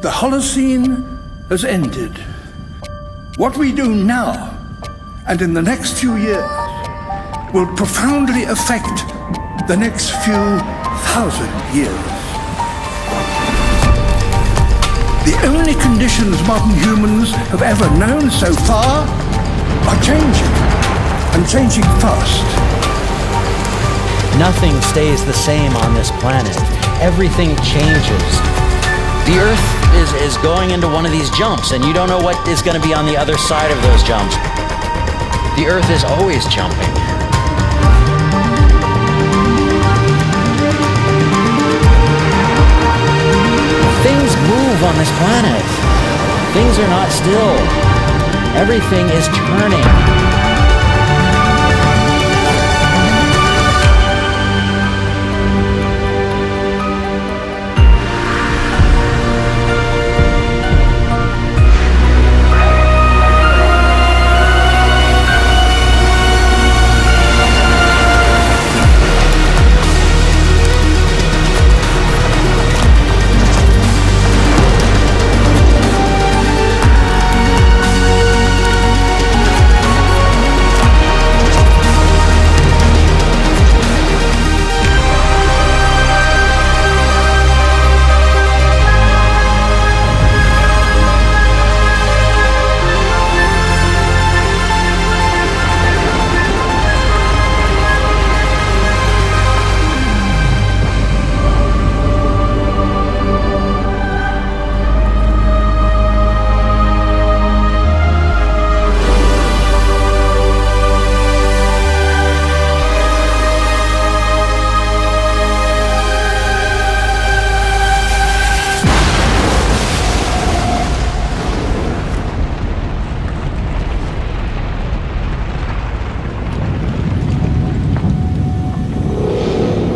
The Holocene has ended. What we do now, and in the next few years, will profoundly affect the next few thousand years. The only conditions modern humans have ever known so far are changing, and changing fast. Nothing stays the same on this planet. Everything changes. The Earth is going into one of these jumps, and you don't know what is going to be on the other side of those jumps. The Earth is always jumping. Things move on this planet. Things are not still. Everything is turning.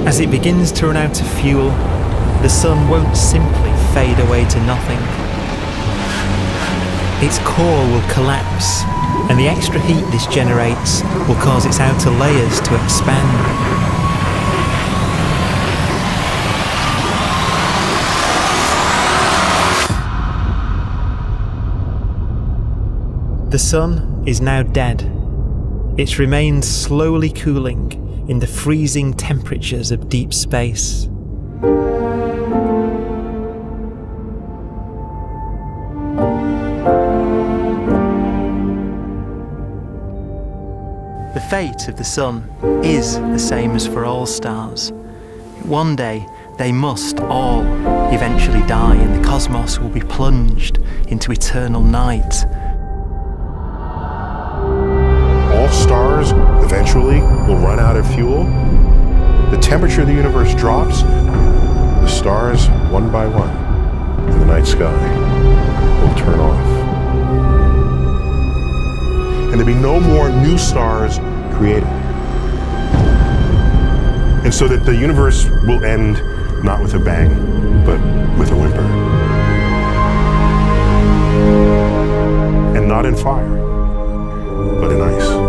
As it begins to run out of fuel, the sun won't simply fade away to nothing. Its core will collapse, and the extra heat this generates will cause its outer layers to expand. The sun is now dead. Its remains slowly cooling in the freezing temperatures of deep space. The fate of the sun is the same as for all stars. One day, they must all eventually die, and the cosmos will be plunged into eternal night. All stars eventually will run out of fuel. The temperature of the universe drops. The stars, one by one, in the night sky, will turn off. And there'll be no more new stars created. And so that the universe will end not with a bang, but with a whimper. And not in fire, but in ice.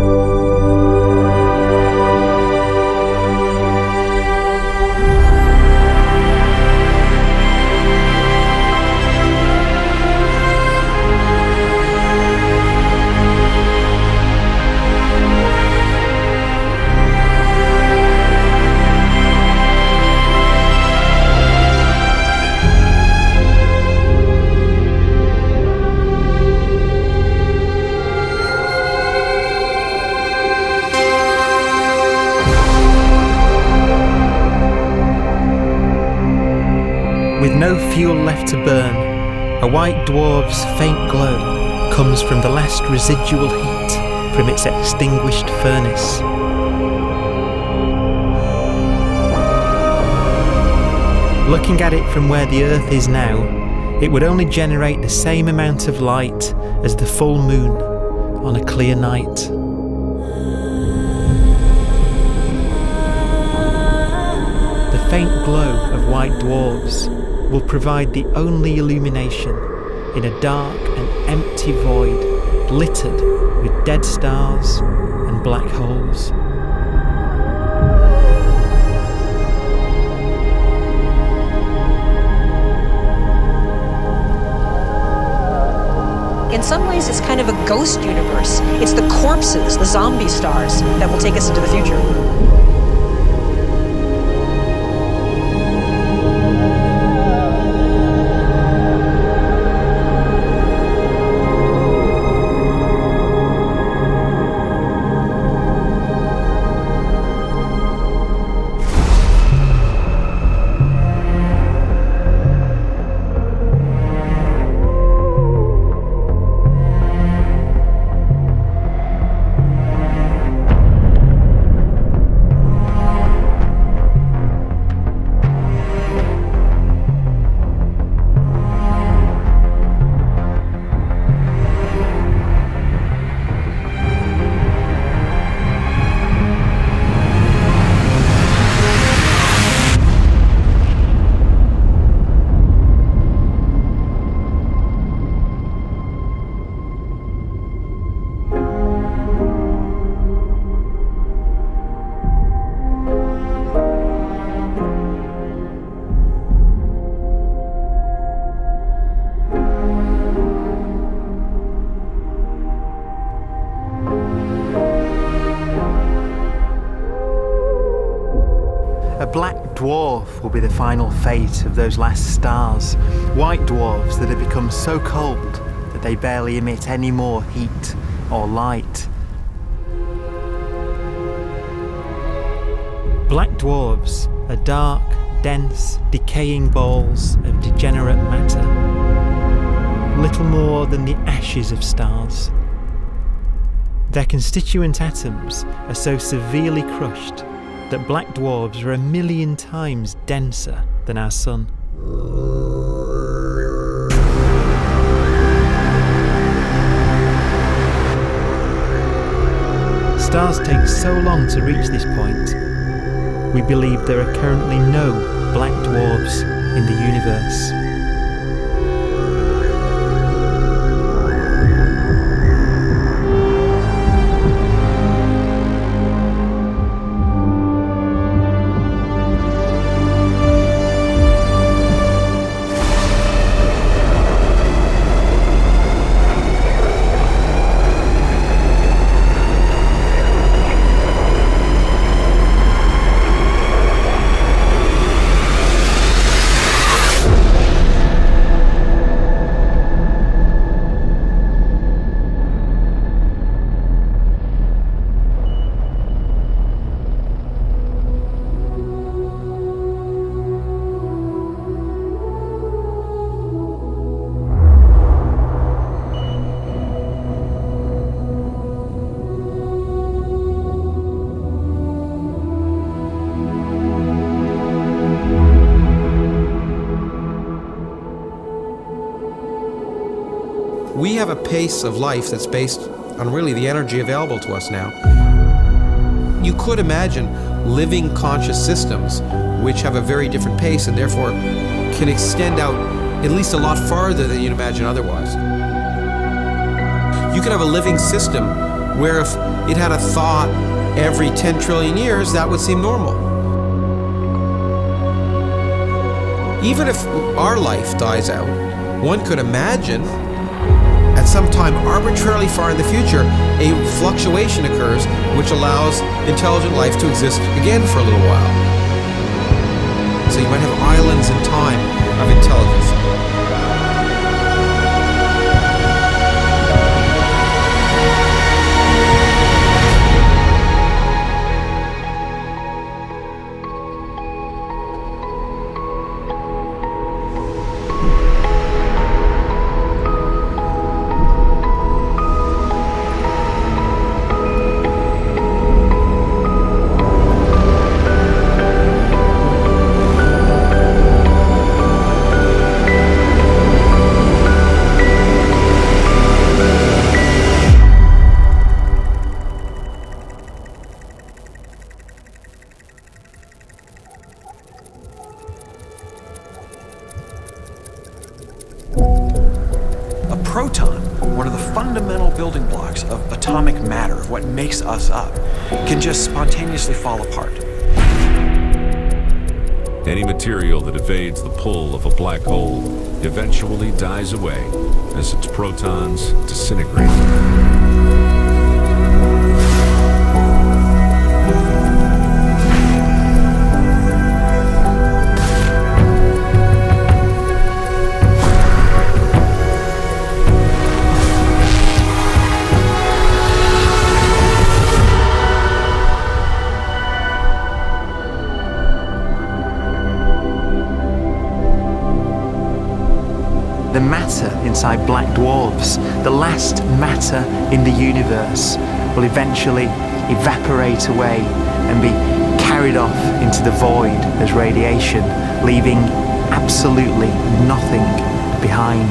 With no fuel left to burn, a white dwarf's faint glow comes from the last residual heat from its extinguished furnace. Looking at it from where the Earth is now, it would only generate the same amount of light as the full moon on a clear night. The faint glow of white dwarfs will provide the only illumination in a dark and empty void littered with dead stars and black holes. ways, it's kind of a ghost universe. It's the corpses, the zombie stars, that will take us into the future. A black dwarf will be the final fate of those last stars. White dwarfs that have become so cold that they barely emit any more heat or light. Black dwarfs are dark, dense, decaying balls of degenerate matter, little more than the ashes of stars. Their constituent atoms are so severely crushed that black dwarfs are 1,000,000 times denser than our sun. Stars take so long to reach this point, we believe there are currently no black dwarfs in the universe. We have a pace of life that's based on really the energy available to us now. You could imagine living conscious systems which have a very different pace and therefore can extend out at least a lot farther than you'd imagine otherwise. You could have a living system where if it had a thought every 10 trillion years, that would seem normal. Even if our life dies out, one could imagine at some time arbitrarily far in the future, a fluctuation occurs which allows intelligent life to exist again for a little while. So you might have islands in time of intelligence. proton, one of the fundamental building blocks of atomic matter, of what makes us up, can just spontaneously fall apart. Any material that evades the pull of a black hole eventually dies away as its protons disintegrate. The matter inside black dwarfs, the last matter in the universe, will eventually evaporate away and be carried off into the void as radiation, leaving absolutely nothing behind.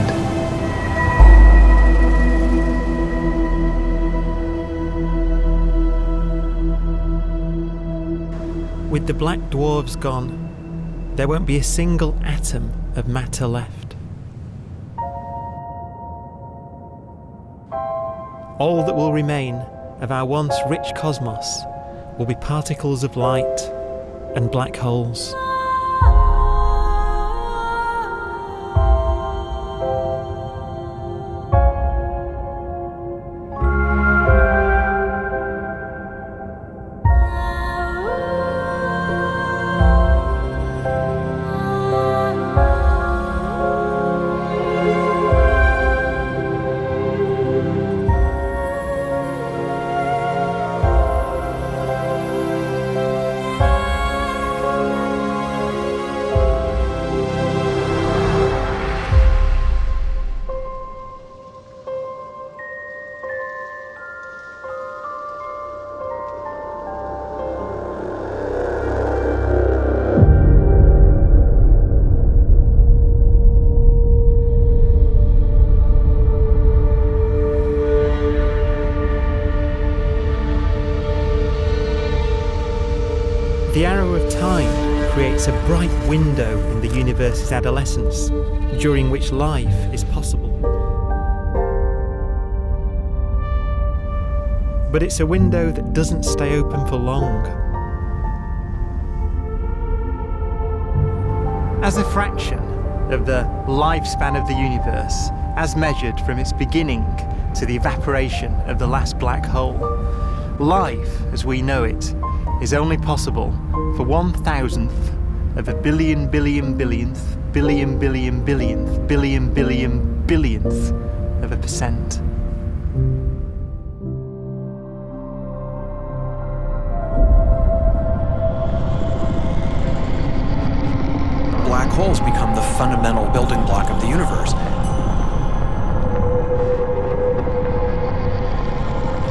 With the black dwarfs gone, there won't be a single atom of matter left. All that will remain of our once rich cosmos will be particles of light and black holes. The arrow of time creates a bright window in the universe's adolescence, during which life is possible. But it's a window that doesn't stay open for long. As a fraction of the lifespan of the universe, as measured from its beginning to the evaporation of the last black hole, life, as we know it, is only possible for 1,000th of a billion billionth billion billion billionth billion billion billionth of a percent. Black holes become the fundamental building block of the universe.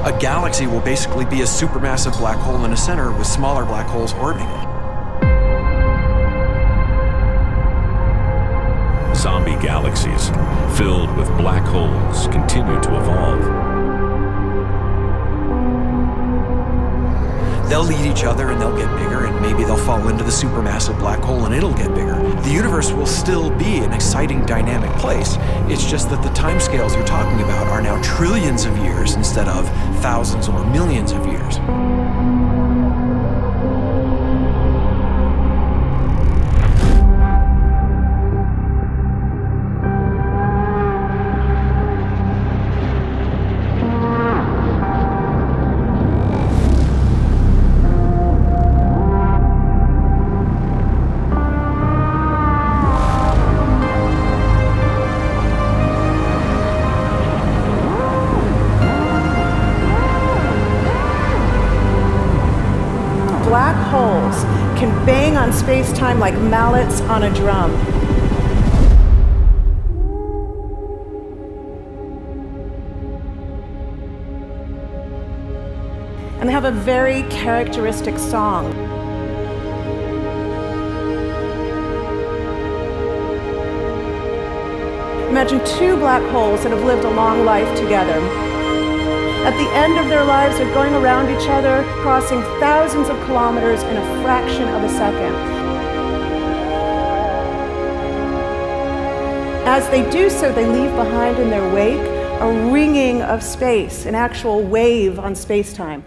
A galaxy will basically be a supermassive black hole in a center with smaller black holes orbiting it. Zombie galaxies filled with black holes continue to evolve. They'll eat each other and they'll get bigger, and maybe they'll fall into the supermassive black hole and it'll get bigger. The universe will still be an exciting, dynamic place. It's just that the timescales you're talking about are now trillions of years instead of thousands or millions of years. Black holes can bang on space-time like mallets on a drum. And they have a very characteristic song. Imagine two black holes that have lived a long life together. At the end of their lives, they're going around each other, crossing thousands of kilometers in a fraction of a second. As they do so, they leave behind in their wake a ringing of space, an actual wave on space-time.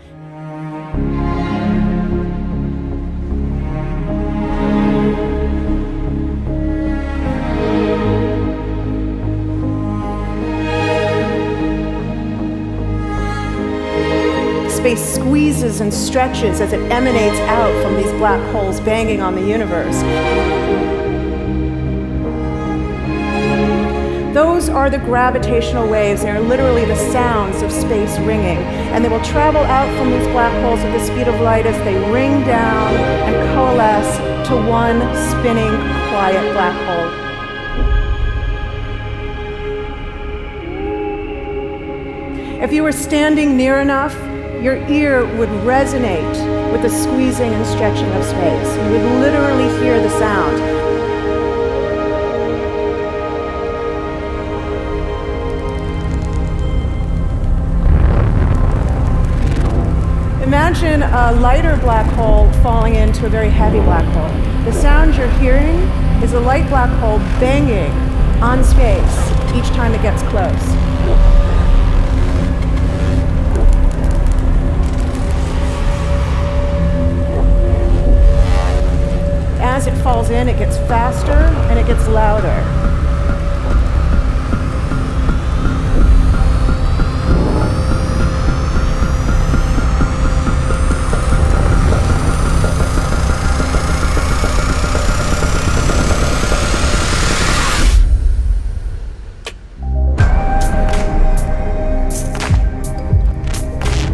squeezes and stretches as it emanates out from these black holes banging on the universe. Those are the gravitational waves. They are literally the sounds of space ringing. And they will travel out from these black holes at the speed of light as they ring down and coalesce to one spinning, quiet black hole. If you were standing near enough, your ear would resonate with the squeezing and stretching of space. You would literally hear the sound. Imagine a lighter black hole falling into a very heavy black hole. The sound you're hearing is a light black hole banging on space each time it gets close. As it falls in, it gets faster and it gets louder.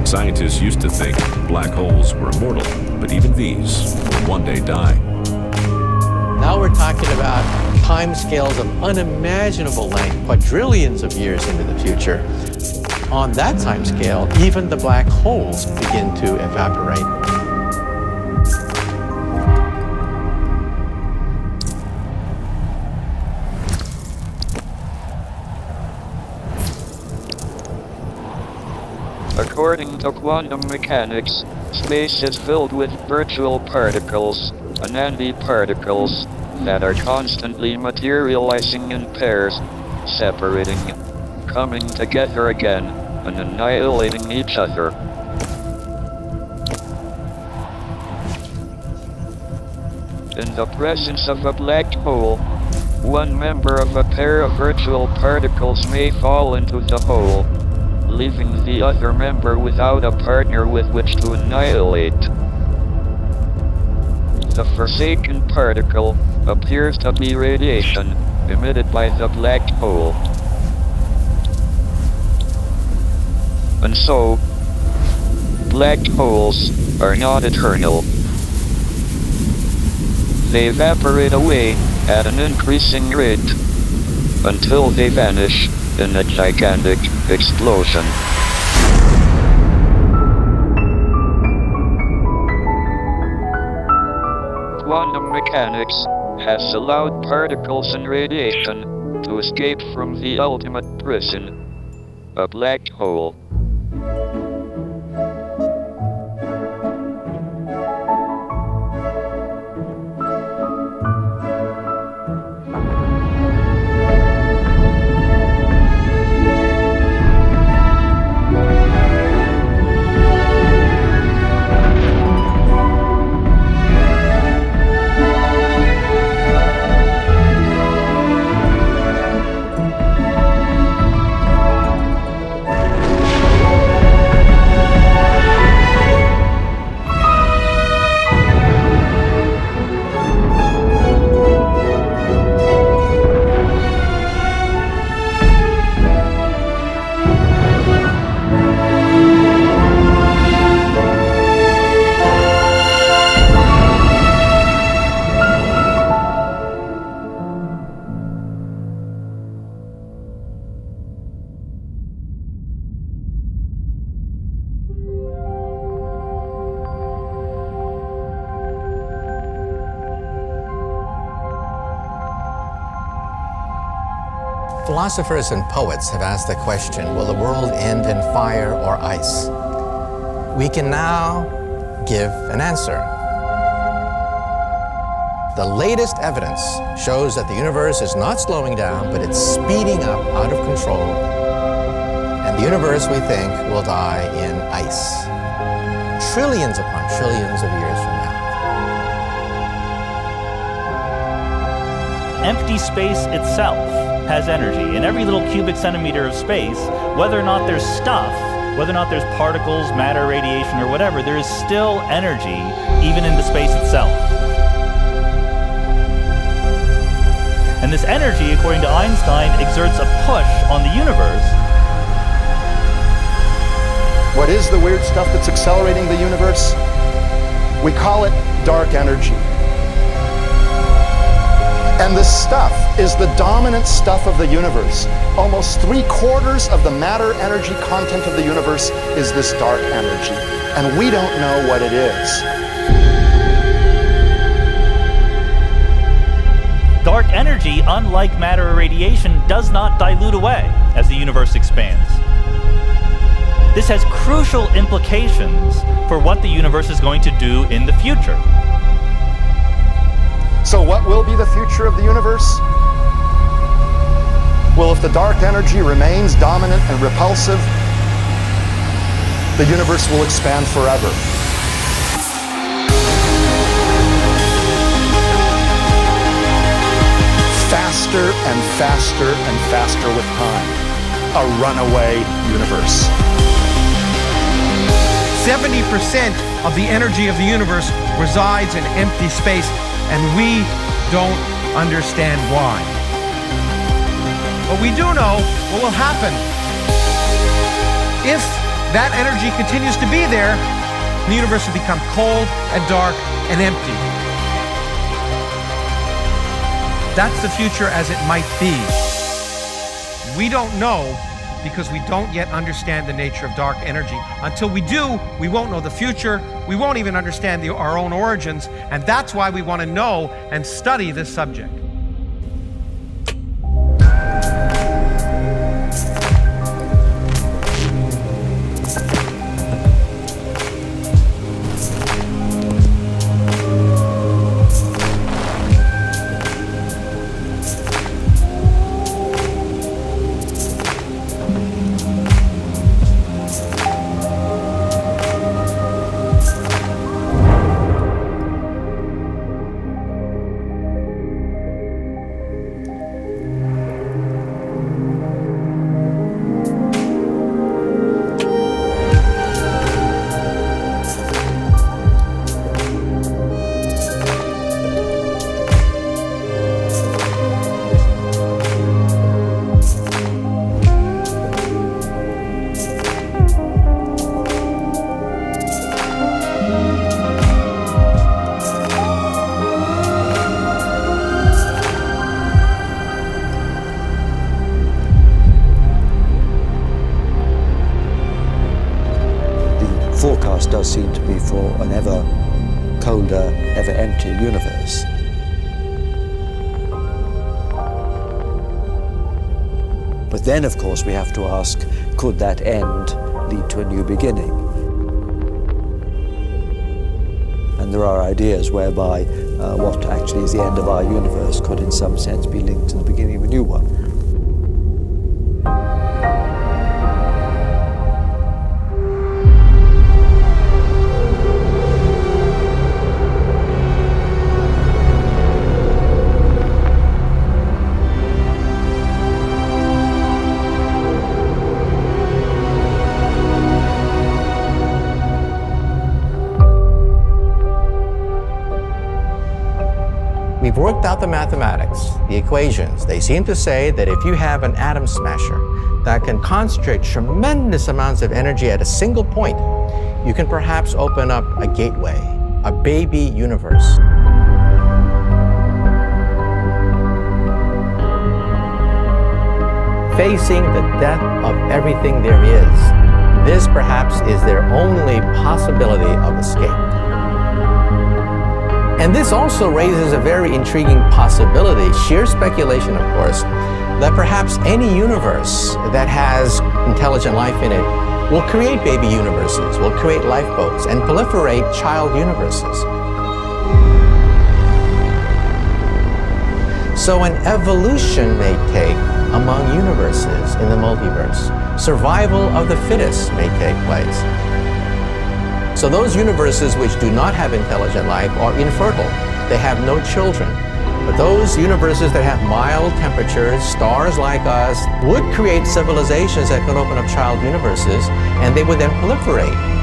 Scientists used to think black holes were immortal, but even these will one day die. Now we're talking about timescales of unimaginable length, quadrillions of years into the future. On that timescale, even the black holes begin to evaporate. According to quantum mechanics, space is filled with virtual particles, antiparticles, that are constantly materializing in pairs, separating, coming together again, and annihilating each other. In the presence of a black hole, one member of a pair of virtual particles may fall into the hole, leaving the other member without a partner with which to annihilate. The forsaken particle appears to be radiation emitted by the black hole. And so, black holes are not eternal. They evaporate away at an increasing rate until they vanish in a gigantic explosion. Quantum mechanics has allowed particles and radiation to escape from the ultimate prison, a black hole. Philosophers and poets have asked the question, will the world end in fire or ice? We can now give an answer. The latest evidence shows that the universe is not slowing down, but it's speeding up out of control. And the universe, we think, will die in ice. Trillions upon trillions of years from now. Empty space itself has energy. In every little cubic centimeter of space, whether or not there's stuff whether or not there's particles, matter, radiation, or whatever, there is still energy even in the space itself. And this energy, according to Einstein, exerts a push on the universe. What is the weird stuff that's accelerating the universe? We call it dark energy. And this stuff is the dominant stuff of the universe. Almost 3/4 of the matter-energy content of the universe is this dark energy. And we don't know what it is. Dark energy, unlike matter or radiation, does not dilute away as the universe expands. This has crucial implications for what the universe is going to do in the future. So what will be the future of the universe? Well, if the dark energy remains dominant and repulsive, the universe will expand forever. Faster and faster and faster with time. A runaway universe. 70% of the energy of the universe resides in empty space, and we don't understand why. But we do know what will happen. If that energy continues to be there, the universe will become cold and dark and empty. That's the future as it might be. We don't know because we don't yet understand the nature of dark energy. Until we do, we won't know the future. We won't even understand our own origins, and that's why we want to know and study this subject. Forecast does seem to be for an ever colder, ever emptier universe. But then, of course, we have to ask, could that end lead to a new beginning? And there are ideas whereby what actually is the end of our universe could in some sense be linked to the beginning of a new one. We've worked out the mathematics, the equations. They seem to say that if you have an atom smasher that can concentrate tremendous amounts of energy at a single point, you can perhaps open up a gateway, a baby universe. Facing the death of everything there is, this perhaps is their only possibility of escape. And this also raises a very intriguing possibility, sheer speculation of course, that perhaps any universe that has intelligent life in it will create baby universes, will create lifeboats, and proliferate child universes. So an evolution may take among universes in the multiverse. Survival of the fittest may take place. So those universes which do not have intelligent life are infertile. They have no children. But those universes that have mild temperatures, stars like us, would create civilizations that could open up child universes, and they would then proliferate.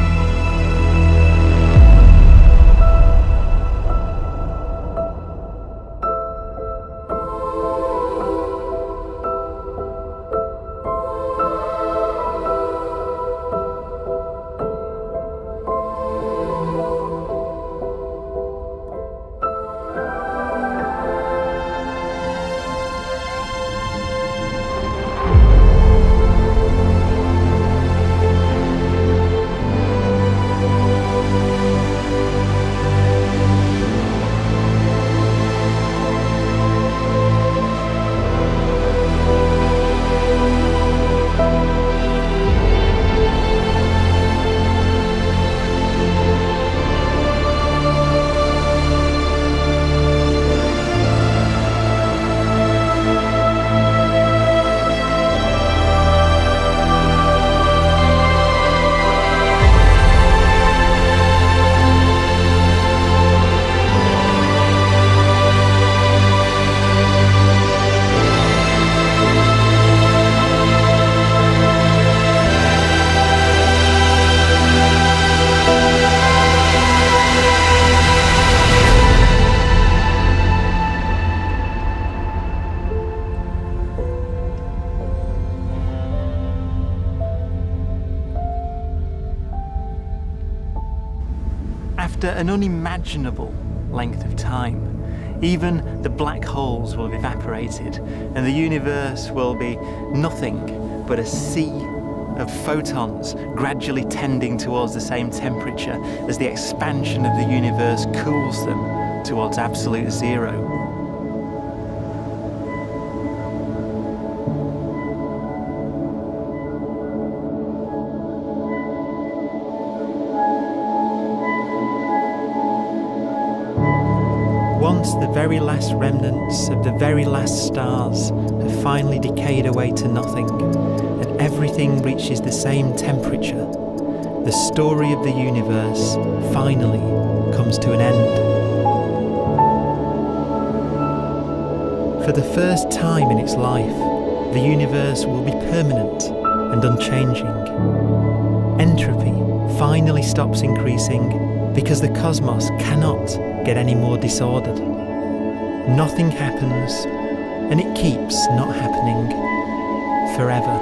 After an unimaginable length of time, even the black holes will have evaporated, and the universe will be nothing but a sea of photons gradually tending towards the same temperature as the expansion of the universe cools them towards absolute zero. Once the very last remnants of the very last stars have finally decayed away to nothing, and everything reaches the same temperature, the story of the universe finally comes to an end. For the first time in its life, the universe will be permanent and unchanging. Entropy finally stops increasing because the cosmos cannot get any more disordered. Nothing happens, and it keeps not happening forever.